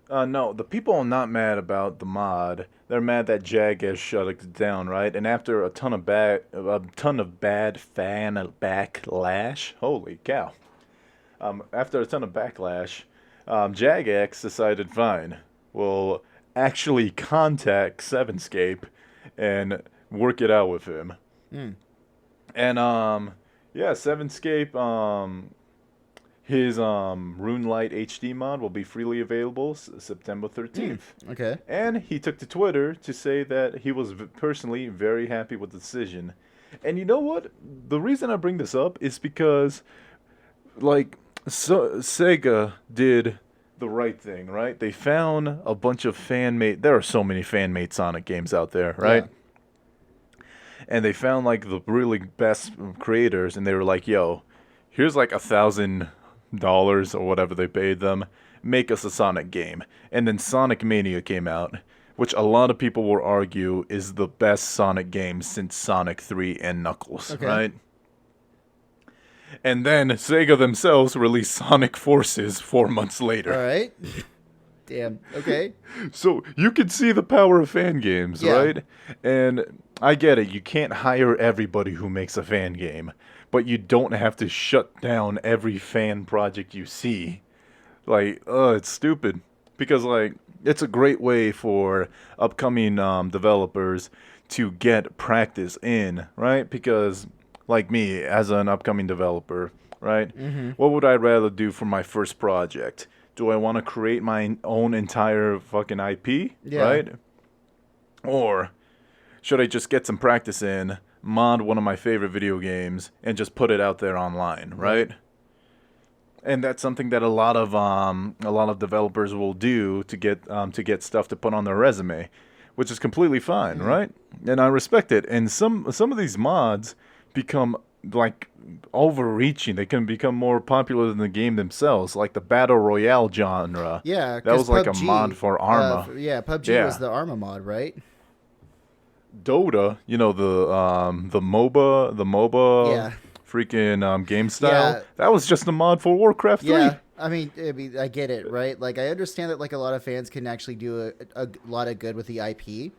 No, the people are not mad about the mod. They're mad that Jagex shut it down, right? And after a ton of bad fan backlash, holy cow! After a ton of backlash, Jagex decided, fine, we'll actually contact Sevenscape and work it out with him. And yeah, Sevenscape, his RuneLite HD mod will be freely available September 13th. Okay. And he took to Twitter to say that he was personally very happy with the decision. And you know what? The reason I bring this up is because, like, Sega did the right thing, right? They found a bunch of fan-made... There are so many fan-made Sonic games out there, right? Yeah. And they found, like, the really best creators, and they were like, yo, here's, like, $1,000 or whatever they paid them. Make us a Sonic game. And then Sonic Mania came out, which a lot of people will argue is the best Sonic game since Sonic 3 and Knuckles, right? And then Sega themselves released Sonic Forces 4 months later. All right. Damn. Okay. So you can see the power of fan games, right? And I get it. You can't hire everybody who makes a fan game, but you don't have to shut down every fan project you see. Like, it's stupid. Because, like, it's a great way for upcoming developers to get practice in, right? Because, like me, as an upcoming developer, right? What would I rather do for my first project? Do I want to create my own entire fucking IP, right? Or should I just get some practice in, mod one of my favorite video games, and just put it out there online, right? And that's something that a lot of developers will do to get stuff to put on their resume, which is completely fine, right? And I respect it. And some of these mods become like overreaching. They can become more popular than the game themselves, like the battle royale genre. Yeah, that was like PUBG, a mod for Arma. PUBG was the Arma mod, right? Dota, you know, the MOBA freaking game style. That was just a mod for Warcraft 3. Yeah, I mean, I get it, right? Like, I understand that like a lot of fans can actually do a lot of good with the IP.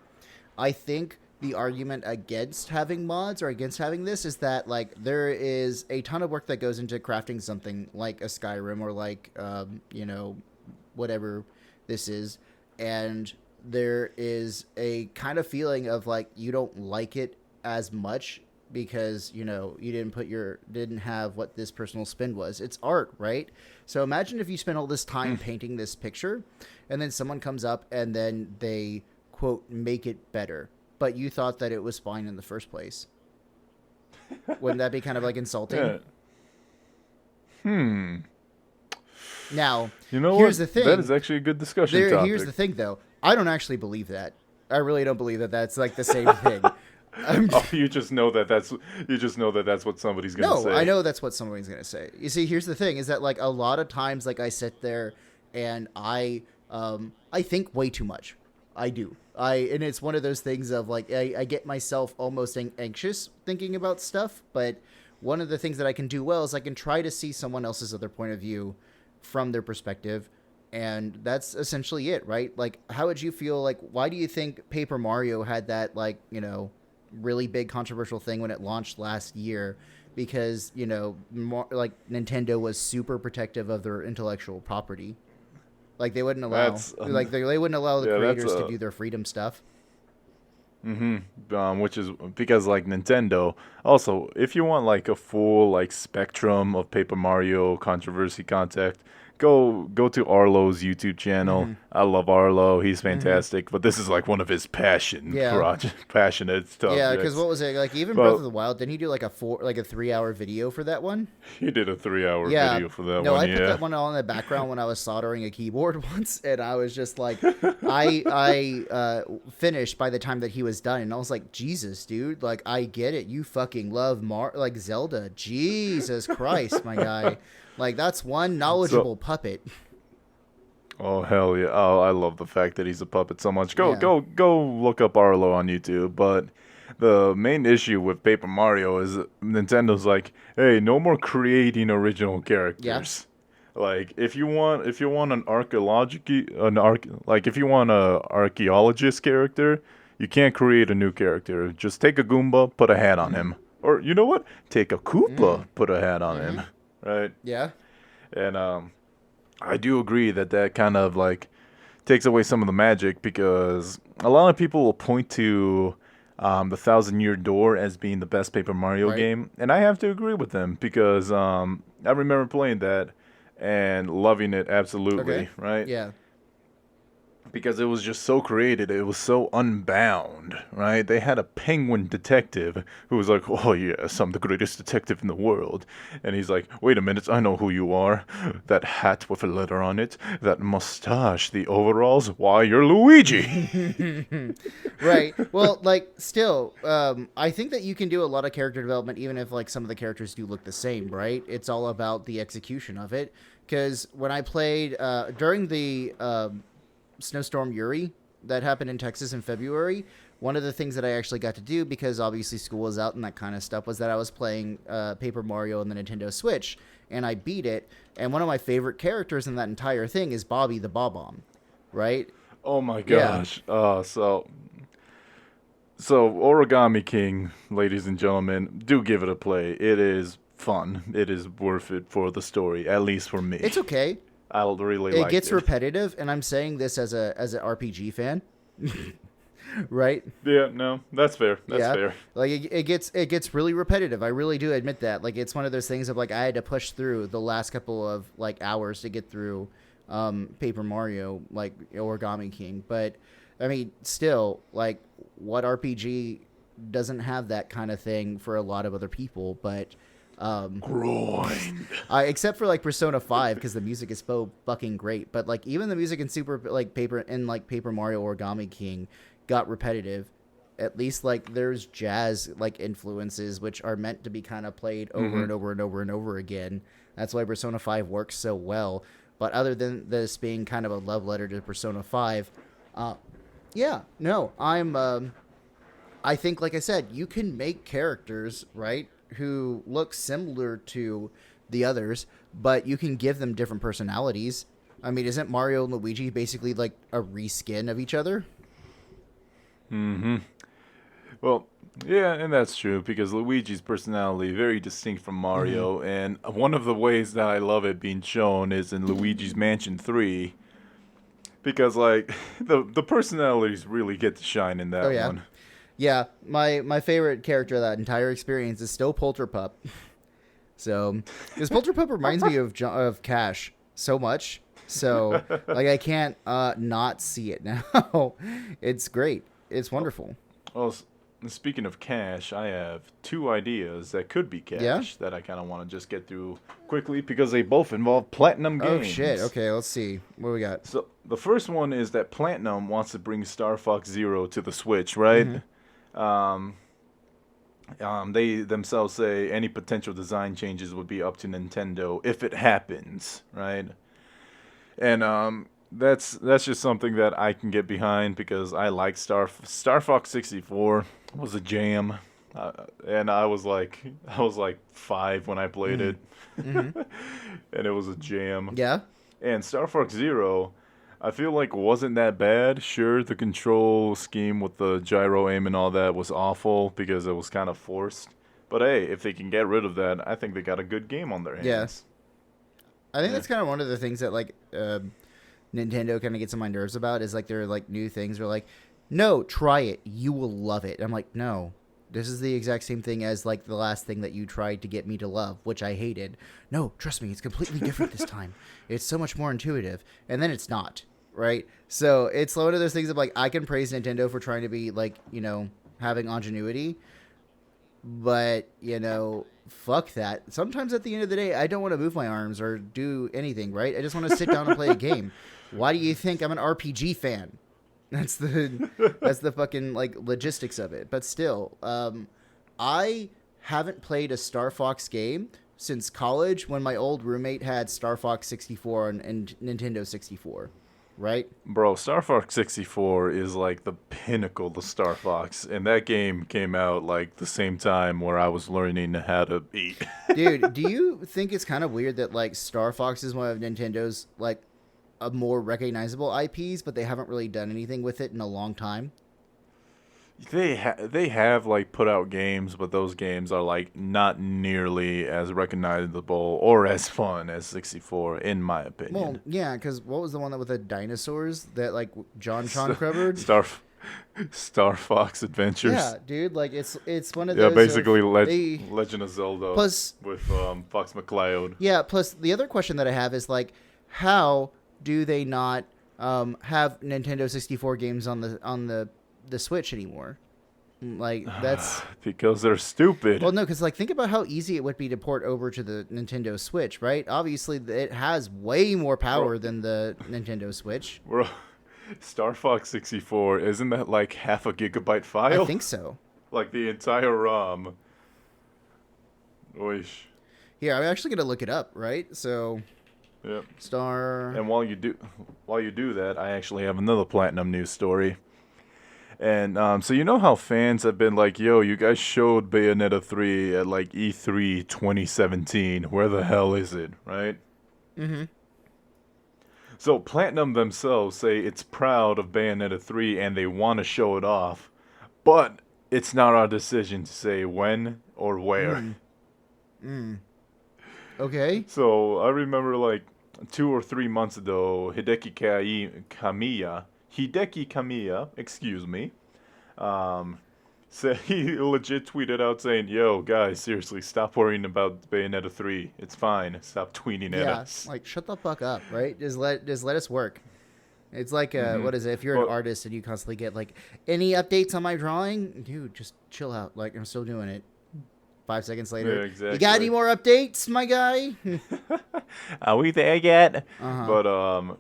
I think the argument against having mods or against having this is that like there is a ton of work that goes into crafting something like a Skyrim or like whatever this is, and there is a kind of feeling of like you don't like it as much because you didn't have what this personal spin was. It's art, right? So imagine if you spent all this time painting this picture and then someone comes up and then they quote make it better, but you thought that it was fine in the first place. Wouldn't that be kind of like insulting? Now, here's the thing. That is actually a good discussion topic. Here's the thing, though. I don't actually believe that. I really don't believe that that's like the same thing. You just know that that's what somebody's gonna say. No, I know that's what somebody's gonna say. You see, here's the thing: is that like a lot of times, like I sit there and I think way too much. I do. And it's one of those things of like I get myself almost anxious thinking about stuff. But one of the things that I can do well is I can try to see someone else's other point of view from their perspective. And that's essentially it, right? Like, how would you feel? Like, why do you think Paper Mario had that, like, really big controversial thing when it launched last year? Because, like, Nintendo was super protective of their intellectual property. Like, they wouldn't allow, they wouldn't allow the creators to do their freedom stuff. Which is because, like, Nintendo. Also, if you want like a full like spectrum of Paper Mario controversy content, go to Arlo's YouTube channel. Mm-hmm. I love Arlo. He's fantastic. But this is like one of his passionate subjects. Yeah, because what was it like? Even Breath Well, of the Wild, didn't he do like a 3-hour video for that one? he did a 3-hour Yeah. video for that No, one. I put Yeah. that one on in the background when I was soldering a keyboard once, and I was just like, I finished by the time that he was done, and I was like, Jesus, dude, like I get it. You fucking love like Zelda. Jesus Christ, my guy. Like that's one knowledgeable puppet. Oh hell yeah! Oh, I love the fact that he's a puppet so much. Yeah. Go look up Arlo on YouTube. But the main issue with Paper Mario is Nintendo's like, hey, no more creating original characters. Like if you want an if you want a archaeologist character, you can't create a new character. Just take a Goomba, put a hat on him, or you know what? Take a Koopa, put a hat on him, right? Yeah. And I do agree that kind of like takes away some of the magic because a lot of people will point to the Thousand Year Door as being the best Paper Mario game, and I have to agree with them because I remember playing that and loving it absolutely, right? Yeah. Because it was just so created, it was so unbound, right? They had a penguin detective who was like, oh yes, I'm the greatest detective in the world. And he's like, wait a minute, I know who you are. That hat with a letter on it, that mustache, the overalls, why, you're Luigi. Right. Well, like, still, I think that you can do a lot of character development even if, like, some of the characters do look the same, right? It's all about the execution of it. Because when I played, during the Snowstorm Yuri that happened in Texas in February, one of the things that I actually got to do, because obviously school was out and that kind of stuff, was that I was playing Paper Mario on the Nintendo Switch, and I beat it, and one of my favorite characters in that entire thing is Bobby the Bob-omb, right? Oh my gosh. So Origami King, ladies and gentlemen, do give it a play. It is fun. It is worth it for the story, at least for me. It's okay. I really like it. It gets repetitive, and I'm saying this as an RPG fan, right? Yeah, no, that's fair. That's fair. Like it gets really repetitive. I really do admit that. Like it's one of those things of like I had to push through the last couple of like hours to get through Paper Mario, like Origami King. But I mean, still, like what RPG doesn't have that kind of thing for a lot of other people, but. Grind. Except for like Persona 5 because the music is so fucking great, but like even the music in Paper Mario Origami King got repetitive. At least like there's jazz like influences which are meant to be kind of played over and over and over and over again. That's why Persona 5 works so well. But other than this being kind of a love letter to Persona 5, I think like I said, you can make characters, right, who look similar to the others, but you can give them different personalities. I mean, isn't Mario and Luigi basically like a reskin of each other? Mm-hmm. Well, yeah, and that's true because Luigi's personality very distinct from Mario, and one of the ways that I love it being shown is in Luigi's Mansion 3 because like the personalities really get to shine in that one. Yeah, my favorite character of that entire experience is still Polterpup. So, because Polterpup reminds me of Cash so much, so like I can't not see it now. It's great. It's wonderful. Well, speaking of Cash, I have 2 ideas that could be Cash that I kind of want to just get through quickly because they both involve Platinum games. Oh shit! Okay, let's see what we got. So the first one is that Platinum wants to bring Star Fox Zero to the Switch, right? They themselves say any potential design changes would be up to Nintendo if it happens, right? And that's just something that I can get behind because I like Star Fox 64 was a jam, and I was like 5 when I played it, and it was a jam. Yeah. And Star Fox Zero, I feel like wasn't that bad. Sure, the control scheme with the gyro aim and all that was awful because it was kind of forced. But hey, if they can get rid of that, I think they got a good game on their hands. Yes. I think that's kind of one of the things that like Nintendo kind of gets on my nerves about is like their like new things are like, no, try it, you will love it. I'm like, no, This is the exact same thing as like the last thing that you tried to get me to love, which I hated. No, trust me, it's completely different this time. It's so much more intuitive. And then it's not, right? So it's one of those things of like, I can praise Nintendo for trying to be like, having ingenuity. But, fuck that. Sometimes at the end of the day, I don't want to move my arms or do anything, right? I just want to sit down and play a game. Why do you think I'm an RPG fan? That's the fucking like logistics of it. But still, I haven't played a Star Fox game since college when my old roommate had Star Fox 64 and Nintendo 64, right? Bro, Star Fox 64 is like the pinnacle of Star Fox, and that game came out like the same time where I was learning how to eat. Dude, do you think it's kind of weird that like Star Fox is one of Nintendo's like a more recognizable IPs, but they haven't really done anything with it in a long time? They have like put out games, but those games are like not nearly as recognizable or as fun as 64, in my opinion. Well, yeah, because what was the one that with the dinosaurs that like John covered? Star Fox Adventures. Yeah, dude, like it's one of those. Yeah, basically Legend of Zelda plus, with Fox McCloud. Yeah, plus the other question that I have is like, how do they not have Nintendo 64 games on the Switch anymore? Like, that's because they're stupid. Well, no, because like think about how easy it would be to port over to the Nintendo Switch, right? Obviously, it has way more power than the Nintendo Switch. Bro, Star Fox 64, isn't that like half a gigabyte file? I think so. Like the entire ROM. Oish. Here, I'm actually gonna look it up, right? So. Yep. Star. And while you do that, I actually have another Platinum news story. And so you know how fans have been like, yo, you guys showed Bayonetta 3 at like E3 2017. Where the hell is it, right? Mm-hmm. So Platinum themselves say it's proud of Bayonetta 3 and they want to show it off. But it's not our decision to say when or where. Okay. So I remember like 2 or 3 months ago, Hideki Kamiya, excuse me, said he legit tweeted out saying, "Yo, guys, seriously, stop worrying about Bayonetta 3. It's fine. Stop tweeting at us." Like shut the fuck up, right? Just let us work. It's like what is it? If you're an artist and you constantly get like any updates on my drawing, dude, just chill out. Like I'm still doing it. 5 seconds later, yeah, exactly. You got any more updates, my guy? Are we there yet? Uh-huh. But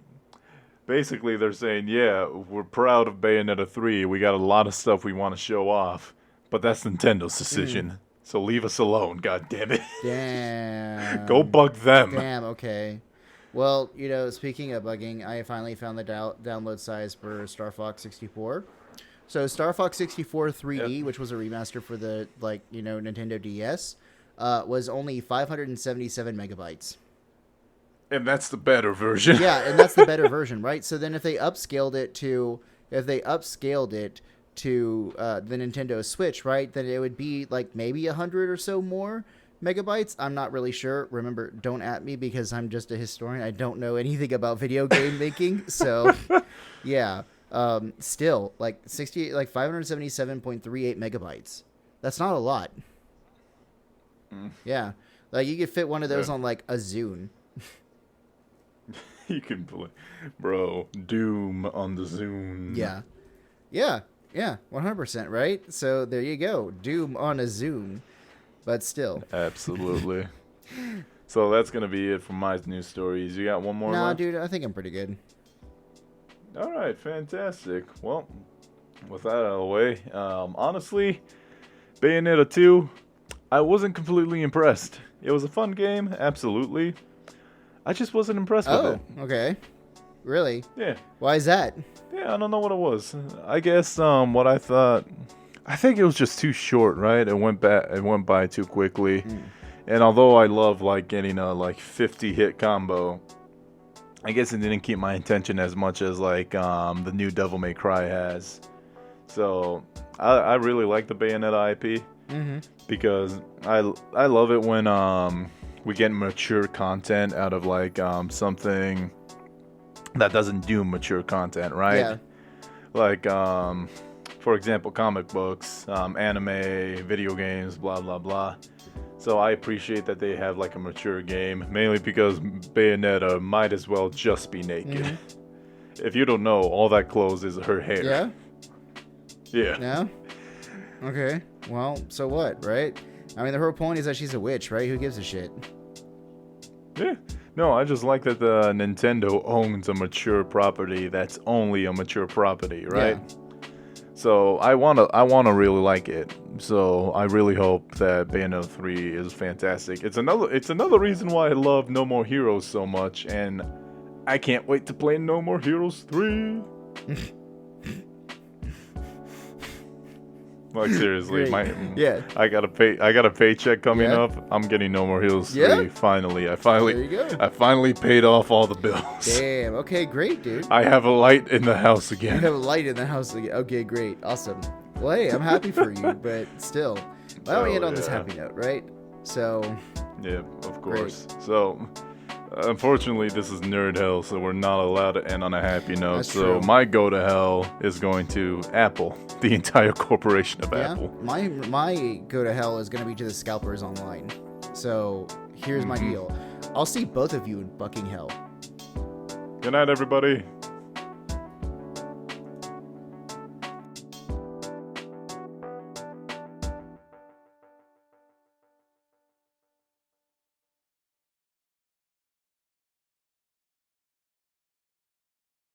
basically they're saying, yeah, we're proud of Bayonetta 3. We got a lot of stuff we want to show off, but that's Nintendo's decision. So leave us alone, god damn it. Damn. Go bug them. Damn, okay. Well, speaking of bugging, I finally found the download size for Star Fox 64. So Star Fox 64 3D, which was a remaster for the Nintendo DS, was only 577 megabytes. And that's the better version. Yeah, and that's the better version, right? So then if they upscaled it to the Nintendo Switch, right, then it would be like maybe 100 or so more megabytes. I'm not really sure. Remember, don't at me because I'm just a historian. I don't know anything about video game making. So, yeah. Still like 577.38 megabytes. That's not a lot. Yeah. Like you could fit one of those on like a Zune. You can play, bro, Doom on the Zune. Yeah. 100%, right? So there you go. Doom on a Zune. But still. Absolutely. So that's going to be it for my news stories. You got one more Nah, left? dude, I think I'm pretty good. All right, fantastic. Well, with that out of the way, honestly, Bayonetta 2, I wasn't completely impressed. It was a fun game, absolutely. I just wasn't impressed with it. Oh, okay. Really? Yeah. Why is that? Yeah, I don't know what it was. I guess what I thought, I think it was just too short, right? It went by too quickly. And although I love like getting a like 50 hit combo, I guess it didn't keep my attention as much as like the new Devil May Cry has. So I really like the Bayonetta IP because I love it when we get mature content out of like something that doesn't do mature content, right? Yeah. Like for example, comic books, anime, video games, blah blah blah. So I appreciate that they have like a mature game, mainly because Bayonetta might as well just be naked. Mm-hmm. If you don't know, all that clothes is her hair. Yeah? Yeah. Yeah? Okay. Well, so what, right? I mean, the whole point is that she's a witch, right? Who gives a shit? Yeah. No, I just like that the Nintendo owns a mature property that's only a mature property, right? Yeah. So I wanna really like it. So I really hope that Bayonetta 3 is fantastic. It's another reason why I love No More Heroes so much, and I can't wait to play No More Heroes 3. Like seriously, I got a paycheck coming up. I'm getting No More Heroes 3 finally. There you go. I finally paid off all the bills. Damn. Okay, great, dude. I have a light in the house You again. have a light in the house again. Okay, great. Awesome. Well, hey, I'm happy for you, but still. Why don't we end on this happy note, right? So. Yeah, of course. Great. So, unfortunately, this is Nerd Hell, so we're not allowed to end on a happy note. That's so true. my go to hell is going to Apple, the entire corporation of Apple. My go to hell is going to be to the Scalpers online. So here's my deal. I'll see both of you in fucking hell. Good night, everybody.